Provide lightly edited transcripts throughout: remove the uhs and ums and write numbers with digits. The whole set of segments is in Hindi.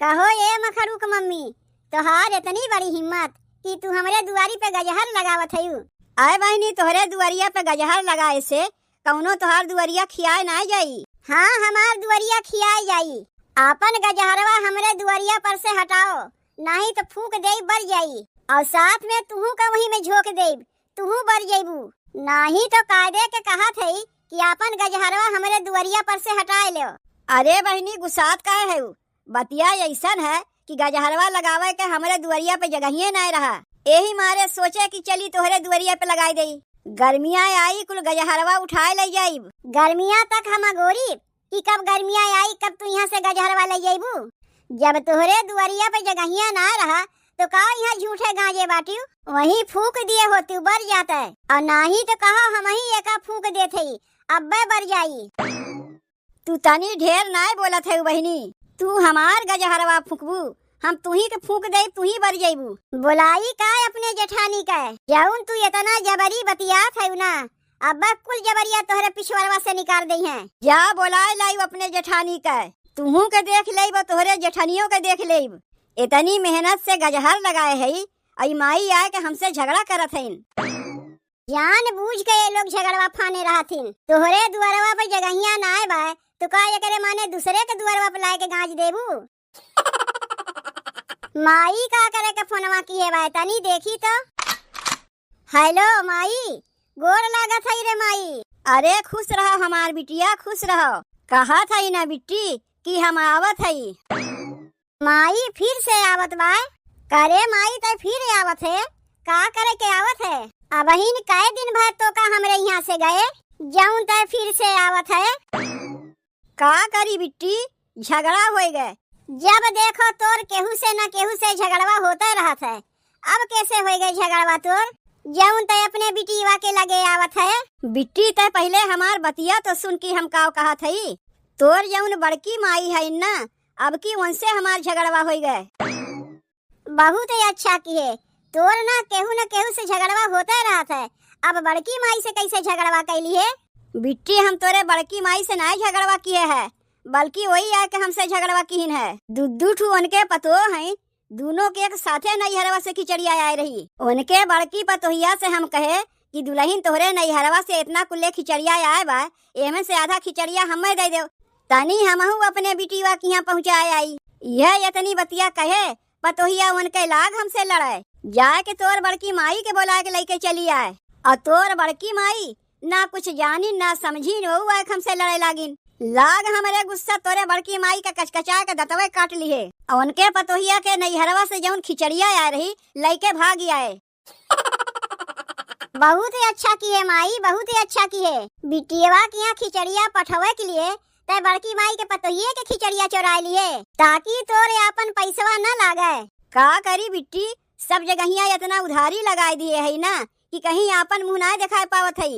कहो ये मखरूक मम्मी, तोहार इतनी बड़ी हिम्मत कि तू हमरे दुआरी पे गजहर लगावत हयू। आए बहनी, तोहरे दुआरिया पे गजहर लगाए से कौनो तोहार दुआरिया खियाए ना जाई। हाँ, हमार दुआरिया खियाई जाई। आपन गजहरवा हमरे दुआरिया पर से हटाओ, नहीं तो फूक दे बर जाई, और साथ में तुहू का वही में झोंक दे, तुहू बर जाइबू। नहीं तो कायदे के कहा थई कि आपन गजहरवा हमरे दुआरिया पर से हटाए लो। अरे बहनी, गुस्सात काहे है? बतिया ऐसन है कि गजहरवा लगावे के हमरे दुआरिया पे जगहिए नहीं रहा। यही मारे सोचे कि चली तोहरे दुआरिया पे लगाई दई। गर्मिया आई कुल गजहरवा उठाए ले जाइब। गर्मिया तक हम गोरी कि कब गर्मिया आई कब तू यहाँ से गजहरवा ले जाइबू। जब तोहरे दुआरिया पे जगहिया ना रहा तो का यहाँ झूठे गांजे बाटी वही फूक दिए होती बर जाता है, और नहीं तो कहा हम ही एका फूक देते ही अब बर जाई। तू तनी ढेर नाय बोलत है बहनी। तू हमार गजहरवा फूकबू, हम तू ही के फूक दे, तू ही बर जाइबू। बुलाई का अपने जेठानी का जौन तू इतना जबरी बतियात है ना, अब कुल जबरिया तोहरे पिछवरवा से निकाल दी है। जा बोलाए लाई अपने जेठानी का, तूहू के देख लेब तोहरे जेठानियों के देख लेब। इतनी मेहनत से गजहर लगाए है, आई माई आए के हमसे झगड़ा करत है। जान बूझ के ये लोग झगड़वा फाने रहथिन। तोहरे दुआरवा पे जगहिया ना आए बा तो का ये करे माने दूसरे के दुआरवा पे लाए के गांज देबू। माई का करे के फोनवा की है बा तनी देखी तो। हेलो माई, गोड़ लागत है रे माई। अरे खुश रहो हमार बिटिया, खुश रहो। कहा था ना बिट्टी कि हम आवत है। माई फिर से आवत बा? करे माई ते फिर आवत है, का करे के आवत है? अब हिन कई दिन भर तो का हमरे यहाँ से गए जाऊं ते फिर से आवत है। का करी बिट्टी, झगड़ा हो गए। जब देखो तोर केहू से न केहू से झगड़वा होता रहत है। अब कैसे हो गए झगड़वा तोर जौन ते अपने बिटिया के लगे आवत है? बिट्टी ते पहले हमार बतिया तो सुन की हम का कहा थई। तोर जौन बड़की माई है ना, अब की उनसे हमार झगड़वा हो गए। बहुत ही अच्छा किए, तोर ना केहू से झगड़वा होता रहत है। अब बड़की माई से कैसे झगड़वा कैली है? बिट्टी हम तोरे बड़की माई से नहीं झगड़वा किए है, बल्कि वही आके हमसे झगड़वा की है। दू ठू उनके पतो हैं, दोनों के एक साथे नैहरवा से खिचड़िया आए रही। उनके बड़की पतोहिया से हम कहे कि दुल्हन तोहरे नैहरवा से इतना कुल्ले खिचड़िया आए बा, एमे से आधा खिचड़िया हमें दे दो, तनी हमहू अपने बिटिया के यहाँ पहुँचाए आई। यह इतनी बतिया कहे पतोहिया उनके लाग हमसे लड़े। जाए के तोर बड़की माई के बोला के लेके चली आए, और तोर बड़की माई ना कुछ जानी ना समझी वो हमसे लड़े लागिन। लाग हमारे गुस्सा तोरे बड़की माई का कचकचा के दतवे काट लिए, और उनके पतोहिया के नैहरवा से जौन खिचड़िया आ रही लेके भाग आए। बहुत ही अच्छा किए माई, बहुत ही अच्छा किए। बिटिया के यहाँ खिचड़िया पठवे के लिए ते बड़की माई के पतोहिया के खिचड़िया चुरा लिए ताकि तोरे अपन पैसवा न लागे। का करी बिट्टी, सब जगहिया इतना उधारी लगा दिए है ना कि कहीं आपन मुँह ना दिखाई पावत है।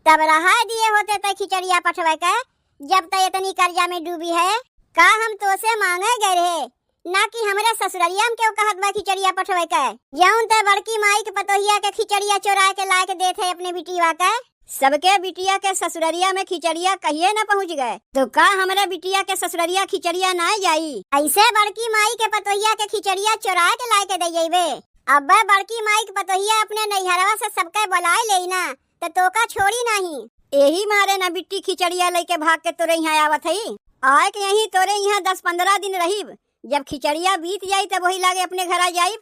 तब रहा दिए होते ते खिचड़िया पठवे के, जब तक इतनी कर्जा में डूबी है। का हम तो से मांगे गए रहे ना कि हमरे ससुररिया में क्यों कहत बा खिचड़िया पठवे के जौन ते बड़की माई के पतोहिया के खिचड़िया चुरा के ला के देते अपने बिटिया के। सबके बिटिया के ससुररिया में खिचड़िया कहिए न पहुँच गए तो का हमारे बिटिया के ससुररिया खिचड़िया ना जाई? ऐसे बड़की माई के पतोहिया के खिचड़िया चुरा के ला के दे जाइबे। अब बड़की माई के पतोहिया अपने नैहरवा से सबके बुलाए ले ना तो का छोड़ी नहीं। यही मारे न बिट्टी खिचड़िया लेके भाग के तोरे यहाँ आवत है। आए के यही तोरे यहाँ 10-15 दिन रही, जब खिचड़िया बीत जाई तब वही लागे अपने घर आ जाई।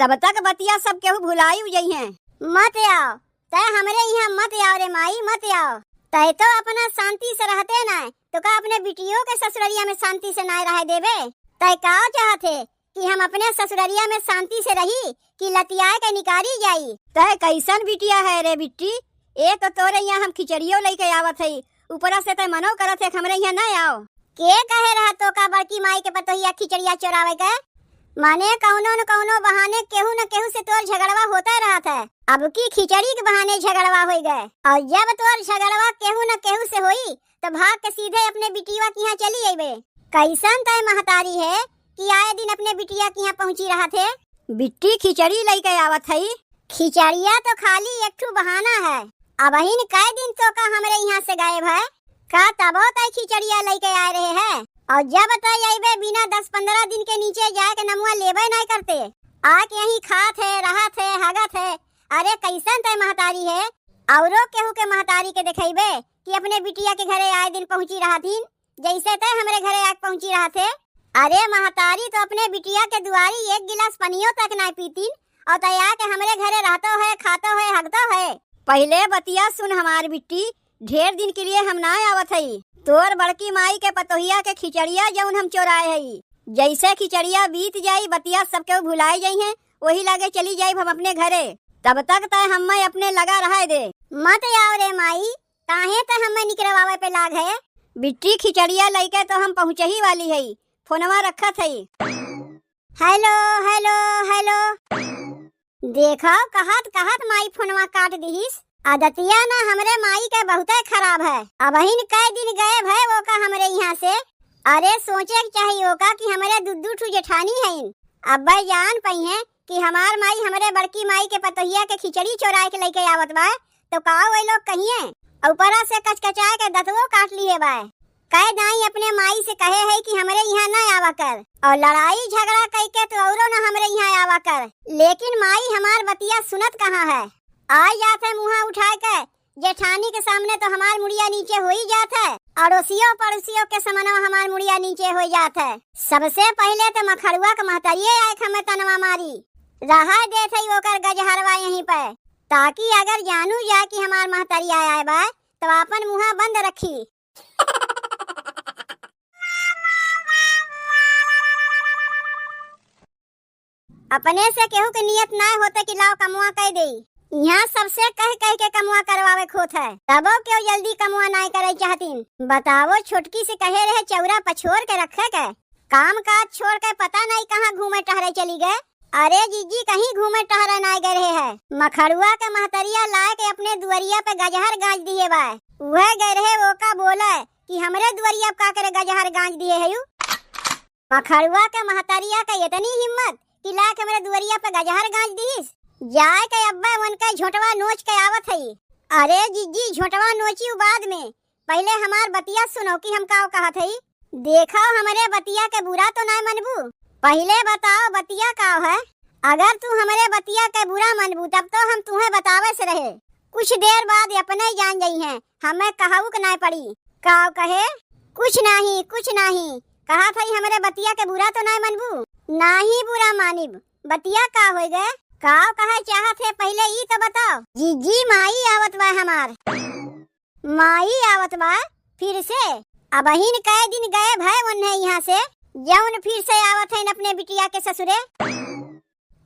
तब तक बतिया सब केहू भुलाई जाई हैं। मत आओ तय हमरे यहाँ, मत आओ रे माई, मत आओ। तय तो अपना शांति से रहते ना तो का अपने बिटियों के ससुररिया में शांति से ना रह देवे? तय का चाहते कि हम अपने ससुररिया में शांति से रही कि लतियाए के निकारी जाई? तय कैसन बिटिया है रे बिट्टी, एक तो तोरे यहाँ हम खिचड़ियों लेके आवत है, ऊपरा से तय मनो करत है हमरे यहाँ ना आओ। के कहे रहा तो का बड़की माई के पतोहिया खिचड़िया चोरावे के? माने कौनो न कौनो बहाने केहू न केहू से तोर झगड़वा होता रहता है। अब की खिचड़ी के बहाने झगड़वा हो गए, और जब तोर झगड़वा केहू न केहू से होई तो भाग के सीधे अपने बिटिया के यहाँ चली आइबे। कैसन तय महतारी है कि आए दिन अपने बिटिया के यहाँ पहुँची रहा थे। बिट्टी खिचड़ी लेके आवत है। खिचड़िया तो खाली एक ठू बहाना है। अब इन कई दिन तो का हमरे यहाँ से गायब है का तबो तय खिचड़िया लेके आ रहे हैं। और जब तय आइबे बिना 10-15 दिन के नीचे जाए के नमुआ लेबे नहीं करते। आके यही खात है, रहत है, हगत है। अरे कैसन तय महतारी है। औरो केहू के महतारी के देखेबे कि अपने बिटिया के घरे आए दिन पहुंची रहतीन, जैसे तय हमरे घरे आके पहुंची रहा थे। अरे महतारी तो अपने बिटिया के दुआरी एक गिलास पनियो तक नहीं पीतीन और तया के हमरे घरे रहतो है, खातो है, हगतो है। पहले बतिया सुन हमार बिट्टी, ढेर दिन के लिए हम ना आवत हई। तोर बड़की माई के पतोहिया के खिचड़िया जौन हम चोराए हई, जैसे खिचड़िया बीत जाई बतिया सबके भुलाए जाई है, वही लागे चली जाई हम अपने घरे। तब तक तय हमें अपने लगा रहा दे। मत आओ रे माई, काहे त हमें निकलवावे पे लाग है। बिट्टी खिचड़िया लेके तो हम पहुँच ही वाली है, फोनवा रखत है। Hello hello hello. देखो कहत कहत माई फोनवा काट दीहिस। आदतिया ना हमरे माई के बहुते खराब है। अब हिन कई दिन गए भय वो का हमरे यहाँ से। अरे सोचे चाहिए होगा कि हमारे दुद्दू ठू जेठानी है। अब भाई जान पई है कि हमार माई हमारे बड़की माई के पतोहिया के खिचड़ी चोराए के लेके आवत बा, तो का वो लोग कहिए ऊपरा से कचकचाए के दतवो काट लिए बा। कह दाई अपने माई से कहे है कि हमारे यहाँ न आवा कर, और लड़ाई झगड़ा कह के तो औरो न हमारे यहाँ आवा कर। लेकिन माई हमार बतिया सुनत कहाँ है। आ जात है मुँह उठा के जेठानी के सामने तो हमार मुड़िया नीचे हो ही जात है, अड़ोसियों पड़ोसियों के समनवा हमार मुड़िया नीचे हो जात है। सबसे पहले तो मखड़ुआ के महतारिये आए हमें तनवा मारी रहा दे थे ओकर गजहरवा यहीं पे, ताकि अगर जानू जाए कि हमार महतारिया आए बा तो अपन मुँह बंद रखी। अपने से केहू के नियत ना होते कि लाओ कमुआ कह दे। यहाँ सबसे कह कह के कमुआ करवावे खोत है, तबो क्यों जल्दी कमुआ नहीं करे चाहतीन। बताओ छोटकी से कहे रहे चौरा पछोड़ के रखे के, काम काज छोड़ के पता नहीं कहाँ घूमे टहरे चली गए। अरे जीजी कहीं घूमे टहरे नहीं गए रहे है। मखड़ुआ के महतरिया लाए के अपने दुआरिया पे गजहर गांज दिए बा। वह गए रहे वो का बोले कि हमरे दुआरिया का करे गजहर गांज दिए है। मखड़ुआ के महतरिया का इतनी हिम्मत कि ला के मेरे दुआरिया पे गजहर गांज दीस। जाए के अब्बा मन का झोटवा नोच के आवत है। अरे जीजी झोटवा नोची बाद में, पहले हमार बतिया सुनो कि हम का कहत है। देखो हमारे बतिया के बुरा तो नहीं मनबू, पहले बताओ बतिया का है। अगर तू हमारे बतिया के बुरा मनबू तब तो हम तुम्हें बतावे से रहे। कुछ देर बाद अपने ही जान गई हैं, हमें कहू के नहीं पड़ी। काव कहे कुछ नहीं कहा था हमारे बतिया के बुरा तो नहीं मनबू। नहीं बुरा मानिब, बतिया का हो गए काव कहे चाहत है पहले ही तो बताओ। जीजी माई आवत बा हमार, माई आवत बा फिर से। अब हिन कई दिन गए भाई उन्हें यहाँ से जौन फिर से आवत है अपने बिटिया के ससुरे।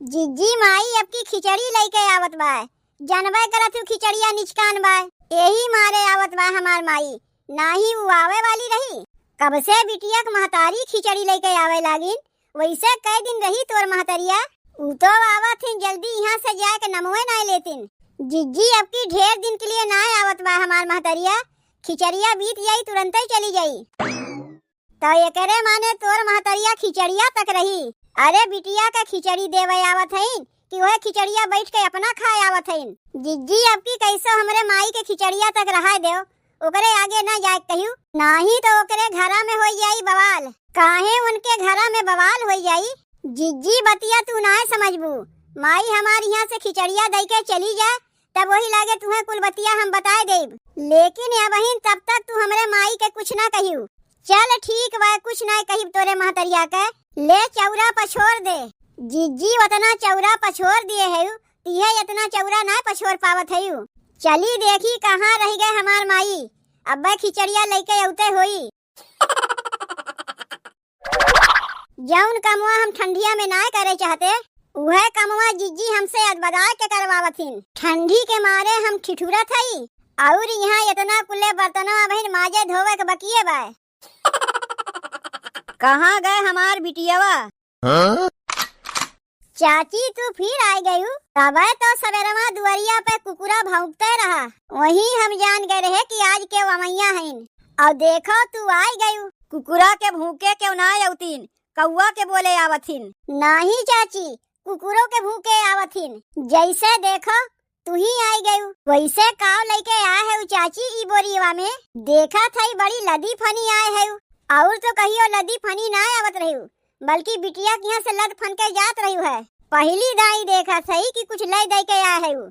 जीजी माई अब की खिचड़ी लेके आवत बा, जानबे करत हूँ खिचड़िया निचकान बा, यही मारे आवत बा हमार माई। नाही वो आवे वाली रही, कब से बिटिया के महतारी खिचड़ी लेके आवे लागिन। वैसे कई दिन रही तोर महतरिया, उ तो आवत थी जल्दी यहाँ से जाए के नमवे नहीं लेतिन। जिज्जी अब की ढेर दिन के लिए ना आवत बा हमार महतरिया, खिचड़िया बीत जाई तुरंत ही चली जाई। तो ये करे माने तोर महतरिया खिचड़िया तक रही। अरे बिटिया का खिचड़ी देवे आवत है कि वह खिचड़िया बैठ के अपना खाए आवत है। जिज्जी अब की कैसो हमरे माई के खिचड़िया तक रहा दो, ओकरे आगे ना जाए कहू, नहीं तो ओकरे घरा में हो जाई बवाल। काहे उनके घरा में बवाल हो जाई। जिज्जी बतिया तू ना समझबू, माई हमारी यहाँ से खिचड़िया दे के चली जा तब वही लागे तुम्हें कुल बतिया हम बताए देब। लेकिन या बहिन तब तक तू हमरे माई के कुछ ना कहियो। चल ठीक बा, कुछ ना कही तोरे महतरिया के, ले चौरा पछोड़ दे। जिज्जी उतना चौरा पछोड़ दिए है, तिहे इतना चौरा ना पछोड़ पावत है। चली देखी कहाँ रह गए हमार माई, अब खिचड़िया लेके औते होई। जौन कमुआ हम ठंडिया में ना करे चाहते, वह कमुआ जिज्जी हमसे अदबदा के करवावथिन। ठंडी के मारे हम ठिठुरत हई, और यहाँ इतना कुल्ले बर्तनों बहिन माजे धोवे के बकिए बा। कहाँ गए हमार बिटियावा? चाची तू फिर आ गई। तब तो सवेरमा दुआरिया पे कुकुरा भौंकते रहा, वही हम जान गए रहे कि आज के वमैया हैं। और देखो तू आ गई। कुकुरा के भूखे क्यों ना औतीन, कौआ के बोले आवथिन। नहीं चाची, कुकुरों के भूखे आवथिन। जैसे देखो तू ही आई गई, वैसे काव लेके आए है चाची। ई बोरिया में देखा थई बड़ी लदी फनी आए है, और तो कहियो लदी फनी ना आवत रही, बल्कि बिटिया के यहाँ से लद फन के जात रही है। पहली दाई देखा सही कि कुछ ले दे के आया है उ।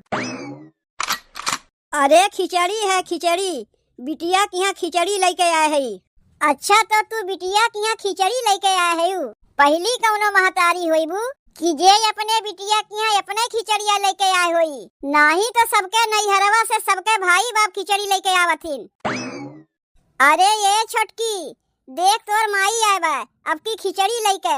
अरे खिचड़ी है खिचड़ी, बिटिया के यहाँ खिचड़ी लेके आए है। अच्छा तो तू बिटिया के यहाँ खिचड़ी लेके आया है उ। पहली कौनो महतारी होई बू कि जे अपने बिटिया के यहाँ अपने खिचड़िया लेके आए होई, नहीं तो सबके नैहरवा से सबके भाई बाप खिचड़ी लेके आवथिन। अरे ये छोटकी देख तोर माई आए बा अब की खिचड़ी लेके।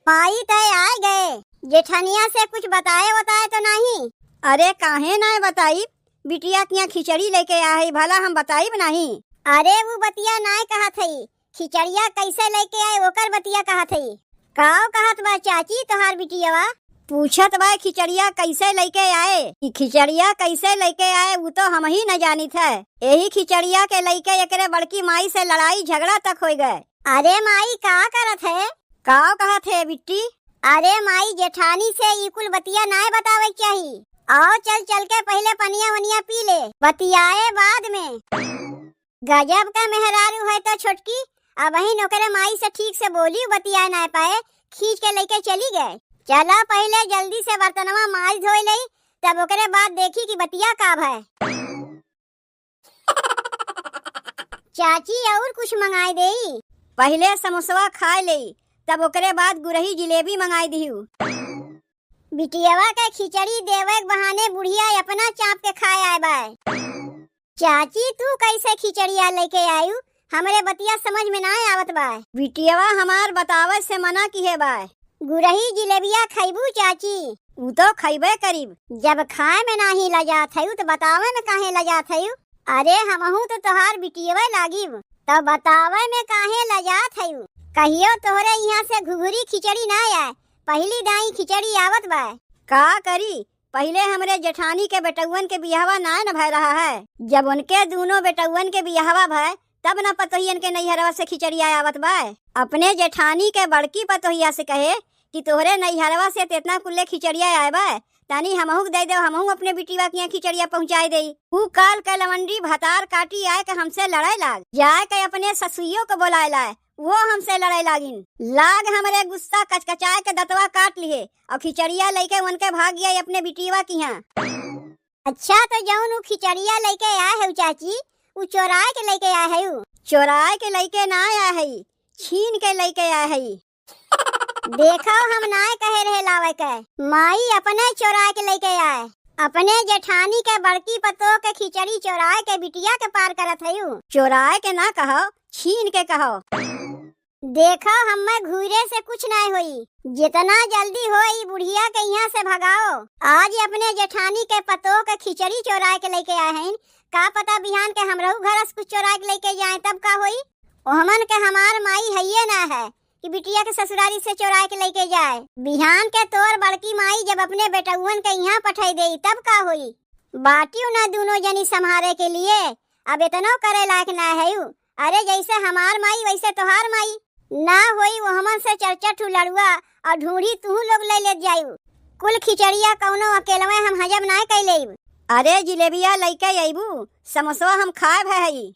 माई तय आ गए, जेठनिया से कुछ बताए तो नहीं? अरे काहे ना बताई, बिटिया के यहाँ खिचड़ी लेके आए है, भला हम बताई नहीं? अरे वो बतिया नाय कहा थई, खिचड़िया कैसे लेके आए ओकर बतिया कहा थई। काव कहत बा चाची तोहार बिटियावा? पूछत बा खिचड़िया कैसे लेके आए। कि खिचड़िया कैसे लेके आए वो तो हम ही न जानी थे। यही खिचड़िया के लेके एकरे बड़की माई से लड़ाई झगड़ा तक हो गए। अरे माई का करत है? काव कहत है बिट्टी? अरे माई जेठानी से ई कुल बतिया नाय बतावे चाहिए। आओ चल चल के पहले पनिया वनिया पी ले, बतियाए बाद में। गजब का मेहरारू है तो छोटकी, अब वही नौकरे माई से ठीक से बोली बतिया ना पाए, खींच के लेके चली गए। चला पहले जल्दी से बर्तनवा माज धोई लई, तब ओकरे बाद देखी कि बतिया काब है। चाची और कुछ मंगाई देई? पहले समोसवा खाए ले, तब ओकरे बाद गुरही जिलेबी मंगाई दिहू। बिटियावा के खिचड़ी देवे के बहाने बुढ़िया अपना चाप के खाए आए बाय। चाची तू कैसे खिचड़िया लेके आयु? हमरे बतिया समझ में ना आवत बा। बिटियावा हमार बतावे से मना की है बा। गुरही जिलेबिया खैबू चाची? उ तो खैबे करीब। जब खाए में नाही लजात है तो बतावे में काहे लजात है? अरे हमहू तो तोहार बिटियावा लागिब, तब बतावे में काहे लजात है? कहियो तोहरे यहाँ से घुघरी खिचड़ी ना आए, पहली दाई खिचड़ी आवत बा। का करी, पहले हमरे जेठानी के बेटउन के बियाहवा ना न भय रहा है। जब उनके दोनों बेटउन के बियाहवा भय तब न पतोहियन के नैहरवा से खिचड़िया आवत बा। अपने जेठानी के बड़की पतोहिया से कहे कि तोहरे नैहरवा से इतना कुल्ले खिचड़िया आए बा, तानी हमहू दे दे, हमहू अपने बिटिया के यहाँ खिचड़िया पहुँचाए दे। ऊ काल के लवंडी भतार काटी आए के हमसे लड़ाई लाग, जाए के अपने ससुइयों को बुलाए लाए, वो हमसे लड़ाई लागिन। लाग हमरे गुस्सा कचकचाए के दतवा काट लिए और खिचड़िया लेके उनके भाग गया अपने बिटिया की यहाँ। अच्छा तो जौन ऊ खिचड़िया लेके आए है चाची, ऊ चोराए के लेके आए है? चोराए के लेके ना आया है, छीन के लेके आया है। देखो हम नाय कहे रहे लावे के, माई अपने चोराए के लेके आए। अपने जेठानी के बड़की पतो के खिचड़ी चोराए के बिटिया के पार करत है। चोराए के ना कहो, छीन के कहो। देखो हमें घूरे से कुछ नहीं हुई, जितना जल्दी हो ई बुढ़िया के यहाँ से भगाओ। आज अपने जेठानी के पतो के खिचड़ी चोराए के लेके आए हैं, का पता बिहान के हमरहू घर से कुछ चोराए के लेके जाए तब का होई। ओहमन के हमार माई है ना है कि बिटिया के ससुरारी से चोराए के लेके जाए। बिहान के तोर बड़की माई जब अपने बेटउन के यहाँ पठाई दे तब का होई। बाटियों ना दोनों जनी संभारे के लिए, अब इतना करे लायक ना है। अरे जैसे हमार माई वैसे तोहार माई ना होई, वो हमन से चर्चा ठू लड़ुआ और ढूंढी तू लोग ले ले जायु। कुल खिचड़िया कौनो अकेलवे हम हजम ना कैले। अरे जिलेबिया लेके आईबू, समोसा हम खाए है।